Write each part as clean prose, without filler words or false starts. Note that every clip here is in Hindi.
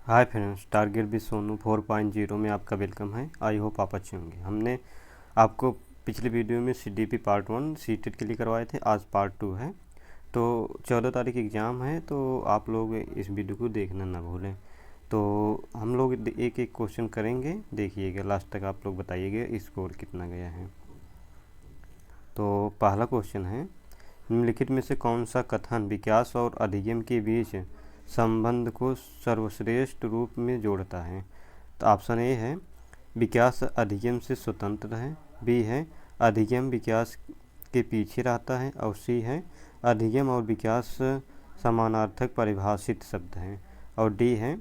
Hi friends, target with Sonu 4.0 में आपका वेलकम है। आई होप आप अच्छे होंगे। हमने आपको पिछले वीडियो में सीडीपी पार्ट 1 सीटेट के लिए करवाए थे। आज पार्ट 2 है। तो 14 तारीख एग्ज़ाम है, तो आप लोग इस वीडियो को देखना ना भूलें। तो हम लोग एक एक क्वेश्चन करेंगे, देखिएगा लास्ट तक। आप लोग बताइएगा स्कोर कितना गया है। तो पहला क्वेश्चन है, निम्नलिखित में से कौन सा कथन विकास और अधिगम के बीच संबंध को सर्वश्रेष्ठ रूप में जोड़ता है? तो ऑप्शन ए है विकास अधिगम से स्वतंत्र है, बी है अधिगम विकास के पीछे रहता है, और सी है अधिगम और विकास समानार्थक परिभाषित शब्द हैं, और डी है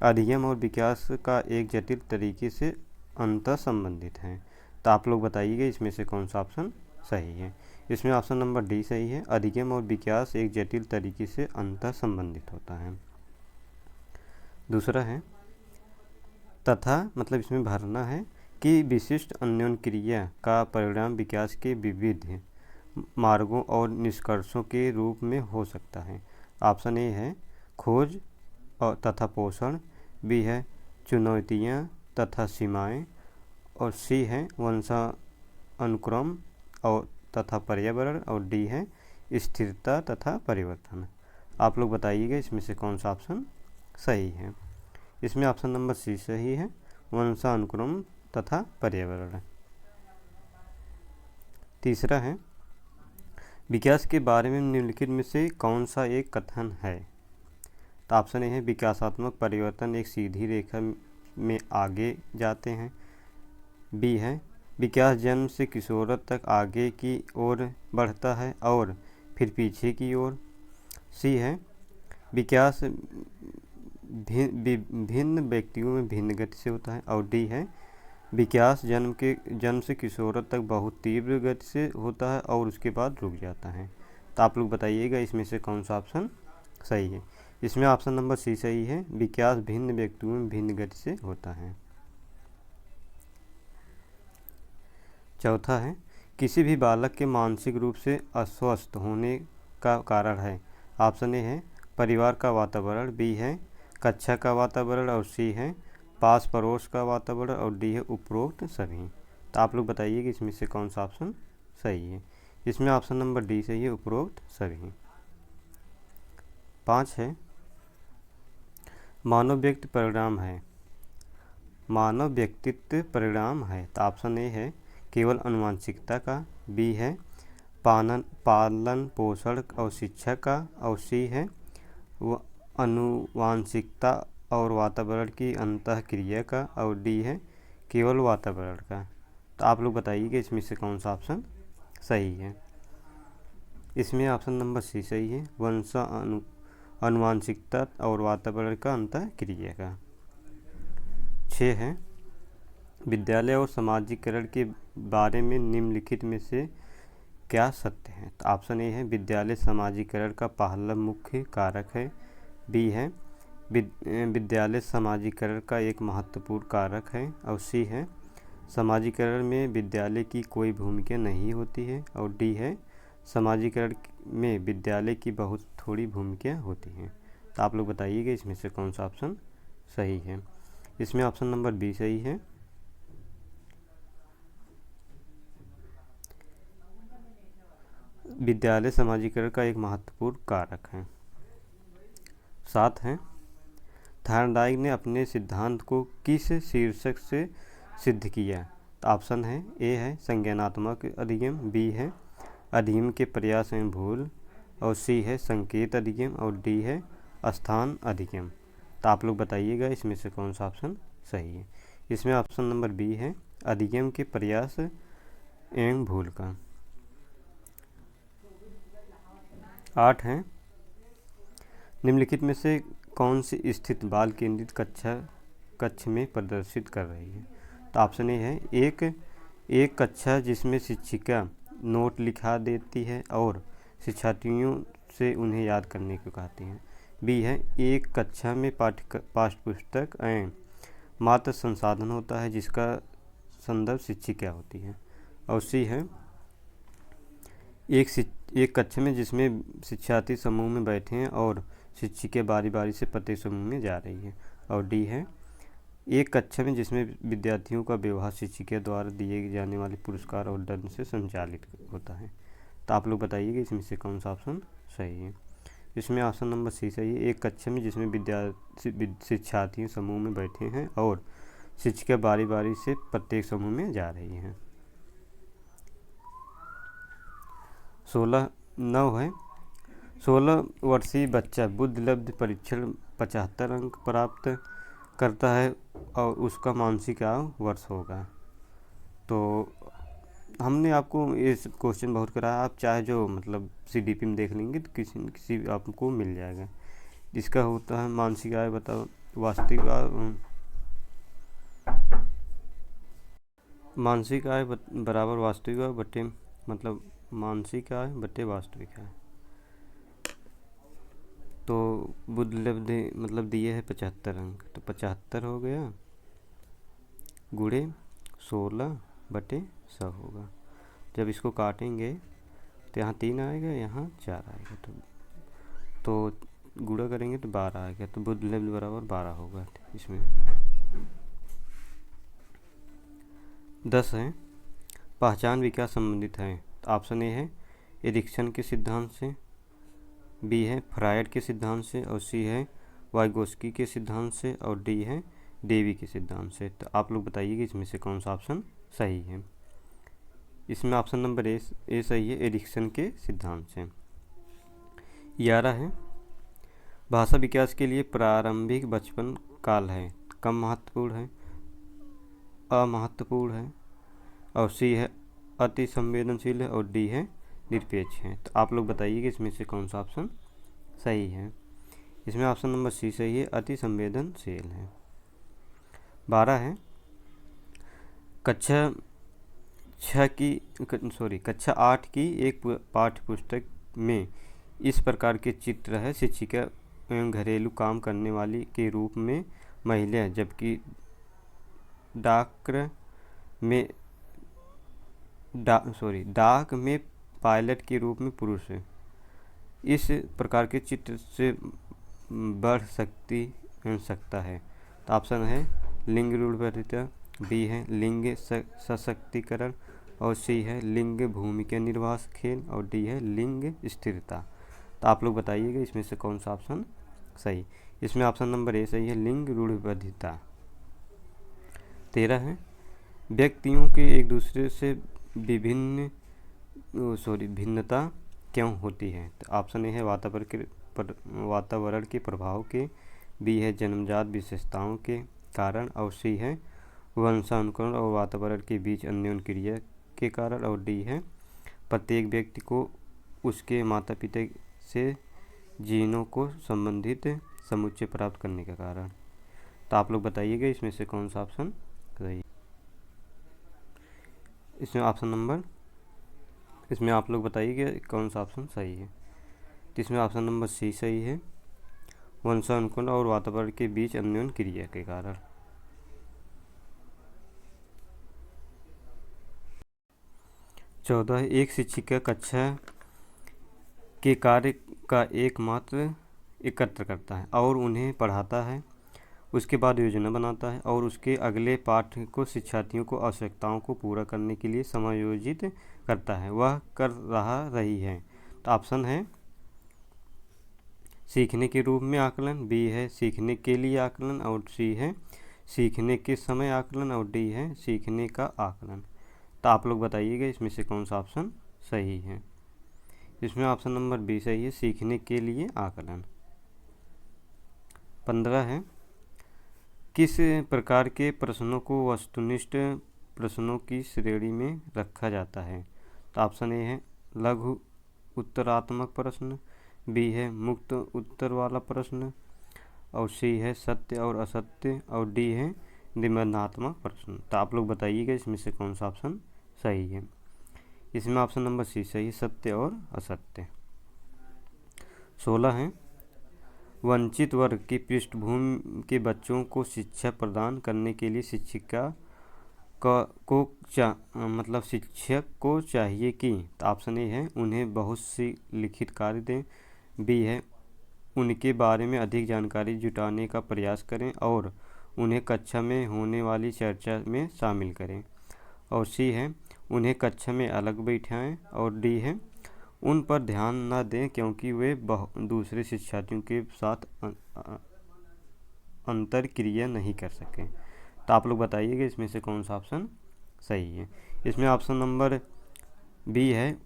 अधिगम और विकास का एक जटिल तरीके से अंतः संबंधित है। तो आप लोग बताइएगा इसमें से कौन सा ऑप्शन सही है। इसमें ऑप्शन नंबर डी सही है, अधिगम और विकास एक जटिल तरीके से अंतः संबंधित होता है। दूसरा है तथा, मतलब इसमें भरना है कि विशिष्ट अन्योन्य क्रिया का परिणाम विकास के विविध मार्गों और निष्कर्षों के रूप में हो सकता है। ऑप्शन ए है खोज और तथा पोषण, बी है चुनौतियाँ तथा सीमाएं, और सी है वंशानुक्रम और तथा पर्यावरण, और डी है स्थिरता तथा परिवर्तन। आप लोग बताइएगा इसमें से कौन सा ऑप्शन सही है। इसमें ऑप्शन नंबर सी सही है, वंशानुक्रम तथा पर्यावरण। तीसरा है विकास के बारे में निम्नलिखित में से कौन सा एक कथन है? तो ऑप्शन ए है विकासात्मक परिवर्तन एक सीधी रेखा में आगे जाते हैं, बी है विकास जन्म से किशोरत तक आगे की ओर बढ़ता है और फिर पीछे की ओर, सी है विकास भिन्न व्यक्तियों में भिन्न गति से होता है, और डी है विकास जन्म से किशोरत तक बहुत तीव्र गति से होता है और उसके बाद रुक जाता है। तो आप लोग बताइएगा इसमें से कौन सा ऑप्शन सही है। इसमें ऑप्शन नंबर सी सही है, विकास भिन्न व्यक्तियों में भिन्न गति से होता है। चौथा है किसी भी बालक के मानसिक रूप से अस्वस्थ होने का कारण है। ऑप्शन ए है परिवार का वातावरण, बी है कक्षा का वातावरण, और सी है पास पड़ोस का वातावरण, और डी है उपरोक्त सभी। तो आप लोग बताइए कि इसमें से कौन सा ऑप्शन सही है। इसमें ऑप्शन नंबर डी सही है, उपरोक्त सभी। 5 है मानव व्यक्ति परिणाम है, मानव व्यक्तित्व परिणाम है। तो ऑप्शन ए है केवल अनुवांशिकता का, बी है पालन पोषण और शिक्षा का, और सी है अनुवांशिकता और वातावरण की अंतः क्रिया का, और डी है केवल वातावरण का। तो आप लोग बताइए कि इसमें से कौन सा ऑप्शन सही है। इसमें ऑप्शन नंबर सी सही है, अनुवांशिकता और वातावरण का अंतः क्रिया का। 6 है विद्यालय और समाजीकरण के बारे में निम्नलिखित में से क्या सत्य है? तो ऑप्शन ए है विद्यालय समाजीकरण का पहला मुख्य कारक है, बी है विद्यालय समाजीकरण का एक महत्वपूर्ण कारक है, और सी है समाजीकरण में विद्यालय की कोई भूमिका नहीं होती है, और डी है समाजीकरण में विद्यालय की बहुत थोड़ी भूमिका होती है। तो आप लोग बताइएगा इसमें से कौन सा ऑप्शन सही है। इसमें ऑप्शन नंबर बी सही है, विद्यालय समाजीकरण का एक महत्वपूर्ण कारक है। 7 है थॉर्नडाइक ने अपने सिद्धांत को किस शीर्षक से सिद्ध किया? तो ऑप्शन है ए है संज्ञानात्मक अधिगम, बी है अधिगम के प्रयास एवं भूल, और सी है संकेत अधिगम, और डी है स्थान अधिगम। तो आप लोग बताइएगा इसमें से कौन सा ऑप्शन सही है। इसमें ऑप्शन नंबर बी है अधिगम के प्रयास एवं भूल का। 8 है निम्नलिखित में से कौन सी स्थिति बाल केंद्रित कक्ष में प्रदर्शित कर रही है? तो ऑप्शन ए है एक कक्षा जिसमें शिक्षिका नोट लिखा देती है और शिक्षार्थियों से उन्हें याद करने को कहती हैं, बी है एक कक्षा में पाठ्य पुस्तक एवं मात्र संसाधन होता है जिसका संदर्भ शिक्षिका होती है, और सी है एक कक्षा में जिसमें शिक्षार्थी समूह में बैठे हैं और शिक्षिका बारी बारी से प्रत्येक समूह में जा रही है, और डी है एक कक्षा में जिसमें विद्यार्थियों का व्यवहार शिक्षिका द्वारा दिए जाने वाले पुरस्कार और दंड से संचालित होता है। तो आप लोग बताइए कि इसमें से कौन सा ऑप्शन सही है। इसमें ऑप्शन नंबर सी सही है। एक कक्षा में जिसमें शिक्षार्थी समूह में बैठे हैं और शिक्षिका बारी बारी से प्रत्येक समूह में जा रही हैं। 9 है 16 वर्षीय बच्चा बुद्धिलब्धि परीक्षण 75 अंक प्राप्त करता है और उसका मानसिक आयु वर्ष होगा। तो हमने आपको ये क्वेश्चन बहुत कराया, आप चाहे जो मतलब CDP में देख लेंगे तो किसी आपको मिल जाएगा। इसका होता है मानसिक आय बताओ वास्तविक मानसिक आय बराबर वास्तविक आय बटे मतलब मानसिक आय बटे वास्तविक आय। तो बुद्धिलब्धि मतलब दिए है 75 अंक, तो 75 हो गया गुणे 16 बटे 100 होगा। जब इसको काटेंगे तो यहाँ 3 आएगा, यहाँ 4 आएगा, तो गुणा करेंगे तो 12 आएगा। तो बुद्धिलब्धि बराबर 12 होगा। इसमें 10 है पहचान विकास संबंधित है। तो ऑप्शन ए है एरिक्सन के सिद्धांत से, बी है फ्रायड के सिद्धांत से, और सी है वाइगोस्की के सिद्धांत से, और डी है डेवी के सिद्धांत से। तो आप लोग बताइए कि इसमें से कौन सा ऑप्शन सही है। इसमें ऑप्शन नंबर ए सही है, एरिक्सन के सिद्धांत से। 11 है भाषा विकास के लिए प्रारंभिक बचपन काल है कम महत्वपूर्ण है, अमहत्वपूर्ण है, और सी है अति संवेदनशील है, और डी है निरपेक्ष है। तो आप लोग बताइए कि इसमें से कौन सा ऑप्शन सही है। इसमें ऑप्शन नंबर सी सही है, अति संवेदनशील है। 12 है कक्षा 8 की एक पाठ्य पुस्तक में इस प्रकार के चित्र है। शिक्षिका एवं घरेलू काम करने वाली के रूप में महिला, जबकि डाक में पायलट के रूप में पुरुष है। इस प्रकार के चित्र से बढ़ सकता है। तो ऑप्शन है लिंग रूढ़िबद्धता, बी है लिंग सशक्तिकरण, और सी है लिंग भूमिका निर्वाह खेल, और डी है लिंग स्थिरता। तो आप लोग बताइएगा इसमें से कौन सा ऑप्शन सही। इसमें ऑप्शन नंबर ए सही है, लिंग रूढ़िबद्धता। 13 है व्यक्तियों के एक दूसरे से भिन्नता क्यों होती है। तो ऑप्शन ए है वातावरण के प्रभाव के, बी है जन्मजात विशेषताओं के कारण, और सी है वंशानुक्रमण और वातावरण के बीच अन्योन्य क्रिया के कारण, और डी है प्रत्येक व्यक्ति को उसके माता पिता से जीनों को संबंधित समुच्चय प्राप्त करने के कारण। तो आप लोग बताइएगा इसमें से कौन सा ऑप्शन सही। इसमें आप लोग बताइएगा कौन सा ऑप्शन सही है। तो इसमें ऑप्शन नंबर सी सही है, वंशानुक्रमण और वातावरण के बीच अन्योन्य क्रिया के कारण। 14 एक शिक्षिका कक्षा के कार्य का एकमात्र एकत्र करता है और उन्हें पढ़ाता है, उसके बाद योजना बनाता है और उसके अगले पाठ को शिक्षार्थियों को आवश्यकताओं को पूरा करने के लिए समायोजित करता है। वह कर रही है। तो ऑप्शन है सीखने के रूप में आकलन, बी है सीखने के लिए आकलन, और सी है सीखने के समय आकलन, और डी है सीखने का आकलन। तो आप लोग बताइएगा इसमें से कौन सा ऑप्शन सही है। इसमें ऑप्शन नंबर बी सही है, सीखने के लिए आकलन। 15 है किस प्रकार के प्रश्नों को वस्तुनिष्ठ प्रश्नों की श्रेणी में रखा जाता है। तो ऑप्शन ए है लघु उत्तरात्मक प्रश्न, बी है मुक्त उत्तर वाला प्रश्न, और सी है सत्य और असत्य, और डी है निबंधात्मक प्रश्न। तो आप लोग बताइएगा इसमें से कौन सा ऑप्शन सही है। इसमें ऑप्शन नंबर सी सही है, सत्य और असत्य। 16 है वंचित वर्ग की पृष्ठभूमि के बच्चों को शिक्षा प्रदान करने के लिए शिक्षक को चाहिए कि। तो ऑप्शन ए है उन्हें बहुत सी लिखित कार्य दें, बी है उनके बारे में अधिक जानकारी जुटाने का प्रयास करें और उन्हें कक्षा में होने वाली चर्चा में शामिल करें। और सी है, उन्हें कक्षा में अलग बैठाएं। और डी है, उन पर ध्यान न दें क्योंकि वे दूसरे शिक्षार्थियों के साथ अंतर क्रिया नहीं कर सकें। तो आप लोग बताइएगा इसमें से कौन सा ऑप्शन सही है। इसमें ऑप्शन नंबर बी है,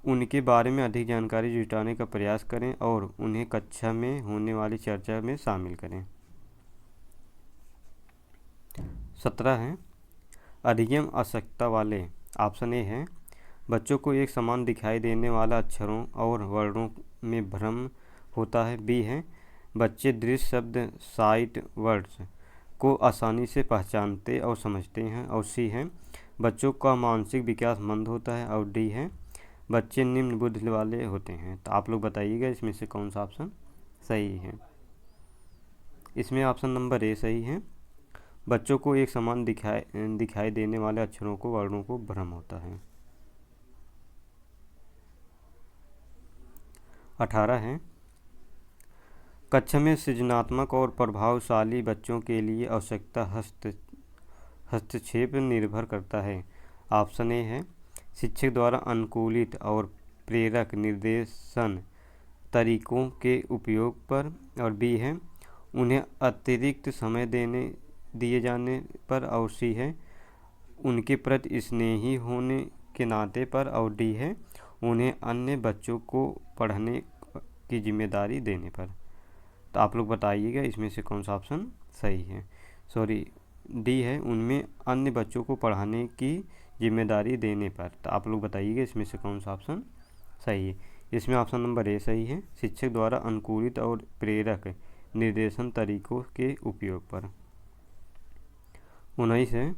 उनके बारे में अधिक जानकारी जुटाने का प्रयास करें और उन्हें कक्षा में होने वाली चर्चा में शामिल करें। 17 है, अधिगम आवश्यकता वाले। ऑप्शन ए है, बच्चों को एक समान दिखाई देने वाला अक्षरों और वर्णों में भ्रम होता है। बी है, बच्चे दृश्य शब्द साइट वर्ड्स को आसानी से पहचानते और समझते हैं। और सी है, बच्चों का मानसिक विकास मंद होता है। और डी है, बच्चे निम्न बुद्धि वाले होते हैं। तो आप लोग बताइएगा इसमें से कौन सा ऑप्शन सही है। इसमें ऑप्शन नंबर ए सही है, बच्चों को एक समान दिखाई देने वाले अक्षरों को वर्णों को भ्रम होता है। 18 है, कक्षा में सृजनात्मक और प्रभावशाली बच्चों के लिए आवश्यकता हस्तक्षेप निर्भर करता है। ऑप्शन ए है, शिक्षक द्वारा अनुकूलित और प्रेरक निर्देशन तरीकों के उपयोग पर। और बी है, उन्हें अतिरिक्त समय दिए जाने पर। और सी है, उनके प्रति स्नेही होने के नाते पर। और डी है, उन्हें अन्य बच्चों को पढ़ने की जिम्मेदारी देने पर। तो आप लोग बताइएगा इसमें से कौन सा ऑप्शन सही है। डी है, उनमें अन्य बच्चों को पढ़ाने की जिम्मेदारी देने पर। तो आप लोग बताइएगा इसमें से कौन सा ऑप्शन सही है। इसमें ऑप्शन नंबर ए सही है, शिक्षक द्वारा अनुकूलित और प्रेरक निर्देशन तरीकों के उपयोग पर। 19 है,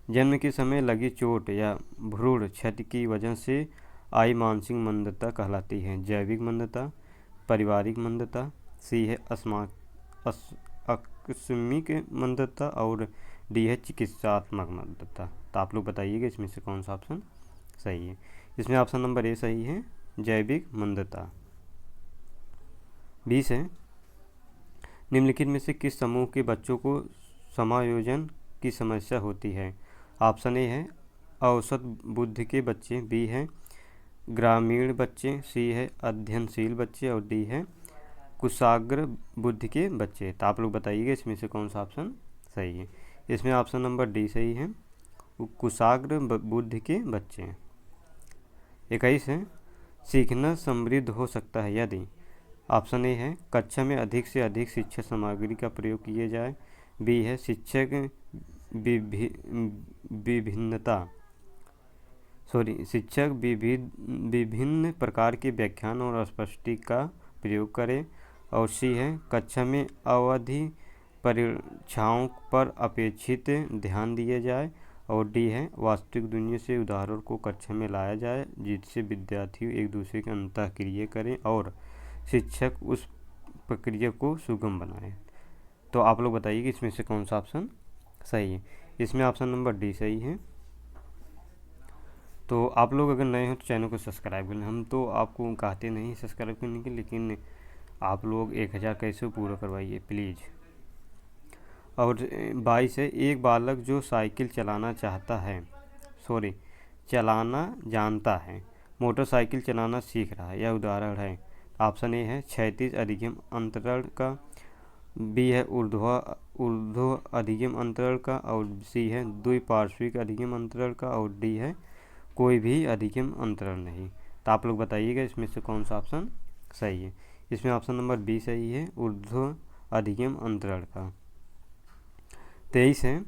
जन्म के समय लगी चोट या भ्रूण क्षति की वजह से आई मानसिक मंदता कहलाती है। जैविक मंदता, पारिवारिक मंदता, सी है आकस्मिक मंदता। और डी है चिकित्सात्मक मंदता। तो आप लोग बताइएगा इसमें से कौन सा ऑप्शन सही है। इसमें ऑप्शन नंबर ए सही है, जैविक मंदता। 20 है, निम्नलिखित में से किस समूह के बच्चों को समायोजन की समस्या होती है। ऑप्शन ए है, औसत बुद्धि के बच्चे। बी है, ग्रामीण बच्चे। सी है, अध्ययनशील बच्चे। और डी है, कुशाग्र बुद्धि के बच्चे। तो आप लोग बताइएगा इसमें से कौन सा ऑप्शन सही है। इसमें ऑप्शन नंबर डी सही है, कुशाग्र बुद्धि के बच्चे। 21 है, सीखना समृद्ध हो सकता है यदि। ऑप्शन ए है, कक्षा में अधिक से अधिक शिक्षा सामग्री का प्रयोग किया जाए। बी है, शिक्षक विभिन्न प्रकार के व्याख्यान और स्पष्टी का प्रयोग करें। और सी है, कक्षा में अवधि परीक्षाओं पर अपेक्षित ध्यान दिया जाए। और डी है, वास्तविक दुनिया से उदाहरण को कक्षा में लाया जाए जिससे विद्यार्थी एक दूसरे के अंतःक्रिया करें और शिक्षक उस प्रक्रिया को सुगम बनाए। तो आप लोग बताइए कि इसमें से कौन सा ऑप्शन सही है। इसमें ऑप्शन नंबर डी सही है। तो आप लोग अगर नए हो तो चैनल को सब्सक्राइब कर लें। हम तो आपको कहते नहीं सब्सक्राइब करने के, लेकिन आप लोग 1000 कैसे पूरा करवाइए प्लीज़। और 22 है, एक बालक जो साइकिल चलाना जानता है, मोटरसाइकिल चलाना सीख रहा है। यह उदाहरण है। ऑप्शन ए है, क्षैतिज अधिगम अंतरण का। बी है, ऊर्ध्व अधिगम अंतरण का। और सी है, द्विपार्श्विक अधिगम अंतरण का। और डी है, कोई भी अधिगम अंतरण नहीं। तो आप लोग बताइएगा इसमें से कौन सा ऑप्शन सही है। इसमें ऑप्शन नंबर बी सही है, ऊर्ध्व अधिगम अंतरण का। 23 है,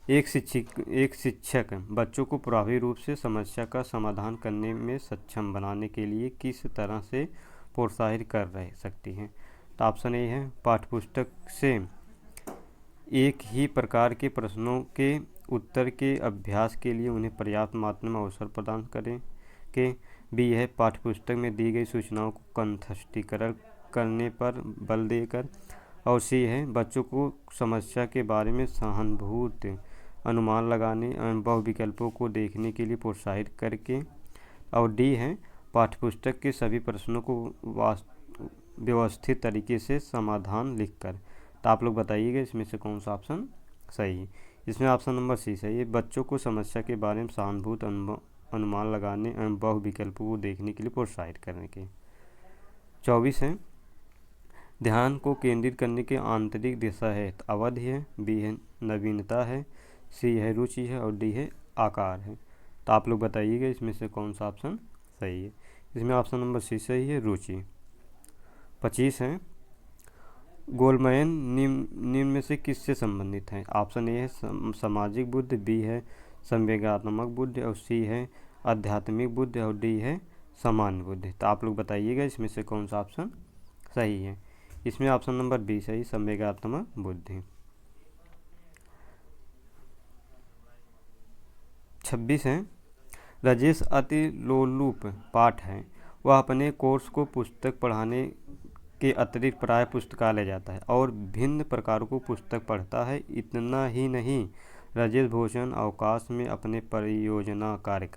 एक शिक्षक बच्चों को प्रभावी रूप से समस्या का समाधान करने में सक्षम बनाने के लिए किस तरह से प्रोत्साहित कर सकती है। तो ऑप्शन ए है, पाठ्यपुस्तक से एक ही प्रकार के प्रश्नों के उत्तर के अभ्यास के लिए उन्हें पर्याप्त मात्रा में अवसर प्रदान करें के। बी है, पाठ्यपुस्तक में दी गई सूचनाओं को कंठस्थीकरण करने पर बल देकर। और सी है, बच्चों को समस्या के बारे में सहानुभूत अनुमान लगाने अनुभव विकल्पों को देखने के लिए प्रोत्साहित करके। और डी है, पाठ्यपुस्तक के सभी प्रश्नों को व्यवस्थित तरीके से समाधान लिखकर। तो आप लोग बताइएगा इसमें से कौन सा ऑप्शन सही है। इसमें ऑप्शन नंबर सी सही है। बच्चों को समस्या के बारे में सहानुभूत अनुमान लगाने एवं बहु विकल्पों को देखने के लिए प्रोत्साहित करने के। 24 है, ध्यान को केंद्रित करने की आंतरिक दिशा है। तो अवधि है, बी है नवीनता है, सी है रुचि है और डी है आकार है। तो आप लोग बताइएगा इसमें से कौन सा ऑप्शन सही है। इसमें ऑप्शन नंबर सी सही है, रुचि। 25 है, गोलमैन निम्न में से किससे संबंधित है। ऑप्शन ए है सामाजिक बुद्धि, बी है संवेगात्मक बुद्धि और सी है आध्यात्मिक बुद्धि और डी है सामान्य बुद्धि। तो आप लोग बताइएगा इसमें से कौन सा ऑप्शन सही है। इसमें ऑप्शन नंबर बी सही, संवेगात्मक बुद्धि। 26 है, राजेश अति लोलुप पाठ है। वह अपने कोर्स को पुस्तक पढ़ाने के अतिरिक्त प्राय पुस्तकालय जाता है और भिन्न प्रकारों को पुस्तक पढ़ता है। इतना ही नहीं, राजेश भोजन अवकाश में अपने परियोजना कार्य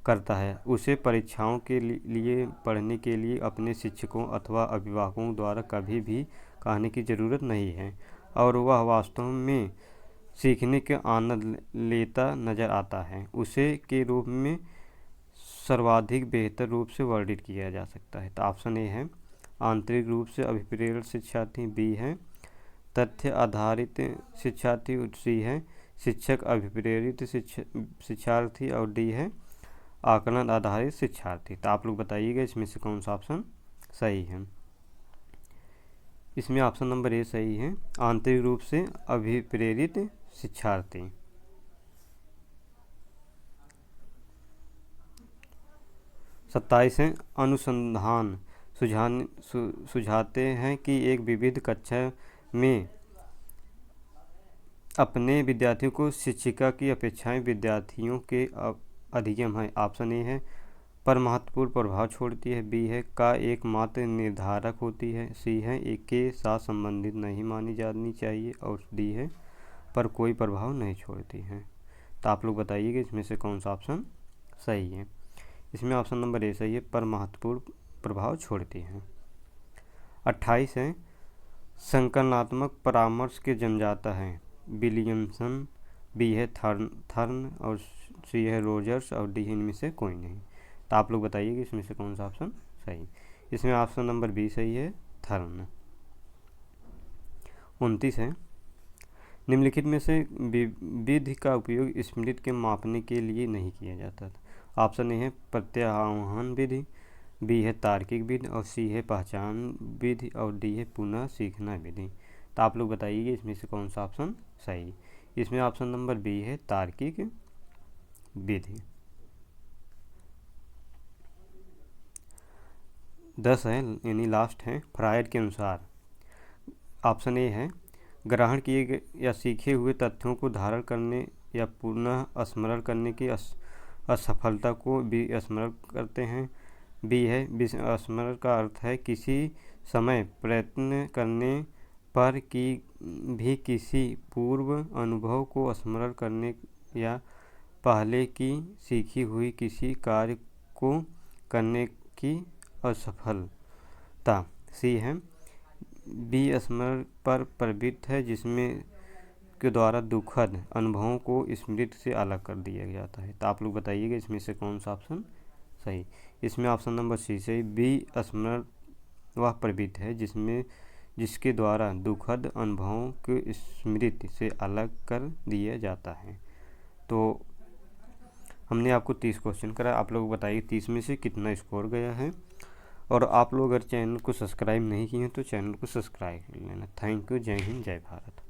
करता है। उसे परीक्षाओं के लिए पढ़ने के लिए अपने शिक्षकों अथवा अभिभावकों द्वारा कभी भी कहने की ज़रूरत नहीं है और वह वास्तव में सीखने के आनंद लेता नजर आता है। उसे के रूप में सर्वाधिक बेहतर रूप से वर्णित किया जा सकता है। तो ऑप्शन ए है आंतरिक रूप से अभिप्रेरित शिक्षार्थी, बी है तथ्य आधारित शिक्षार्थी, सी है शिक्षक अभिप्रेरित शिक्षार्थी और डी है आकलन आधारित शिक्षार्थी। तो आप लोग बताइएगा इसमें से कौन सा ऑप्शन सही है। इसमें ऑप्शन नंबर ए सही है, आंतरिक रूप से अभिप्रेरित शिक्षार्थी। 27 है, अनुसंधान सुझाते हैं कि एक विविध कक्षा में अपने विद्यार्थियों को शिक्षिका की अपेक्षाएं विद्यार्थियों के अधिगम है। ऑप्शन ए है पर महत्वपूर्ण प्रभाव छोड़ती है, बी है का एकमात्र निर्धारक होती है, सी है एक के साथ संबंधित नहीं मानी जानी चाहिए और डी है पर कोई प्रभाव नहीं छोड़ती है। तो आप लोग बताइएगा इसमें से कौन सा ऑप्शन सही है। इसमें ऑप्शन नंबर ए सही है, पर महत्वपूर्ण प्रभाव छोड़ती है। 28 है, संकलनात्मक परामर्श के जन्मदाता है। विलियमसन, बी है थर्न और सी है रोजर्स और डी इनमें से कोई नहीं। तो आप लोग बताइए कि इसमें से कौन सा ऑप्शन सही। इसमें ऑप्शन नंबर बी सही है, थर्न। 29 है, निम्नलिखित में से विधि का उपयोग स्मृति के मापने के लिए नहीं किया जाता। ऑप्शन ए है प्रत्याह्वान विधि, बी है तार्किक विधि और सी है पहचान विधि और डी है पुनः सीखना विधि। तो आप लोग बताइए इसमें से कौन सा ऑप्शन सही। इसमें ऑप्शन नंबर बी है तार्किक विधि। 10 है यानी लास्ट है, फ्रायड के अनुसार ऑप्शन ए है ग्रहण किए गए या सीखे हुए तथ्यों को धारण करने या पुनः स्मरण करने की असफलता को विस्मरण करते हैं। बी है विस्मरण का अर्थ है किसी समय प्रयत्न करने पर भी किसी पूर्व अनुभव को स्मरण करने या पहले की सीखी हुई किसी कार्य को करने की असफलता। सी है विस्मरण पर प्रवृत्त है जिसमें के द्वारा दुखद अनुभवों को स्मृति से अलग कर दिया जाता है। तो आप लोग बताइएगा इसमें से कौन सा ऑप्शन सही। इसमें ऑप्शन नंबर सी सही, विस्मरण वह प्रवृत्ति है जिसके द्वारा दुखद अनुभवों को स्मृति से अलग कर दिया जाता है। तो हमने आपको 30 क्वेश्चन करा, आप लोग बताइए 30 में से कितना स्कोर गया है। और आप लोग अगर चैनल को सब्सक्राइब नहीं किए हैं तो चैनल को सब्सक्राइब कर लेना। Thank you. जय हिंद, जय भारत।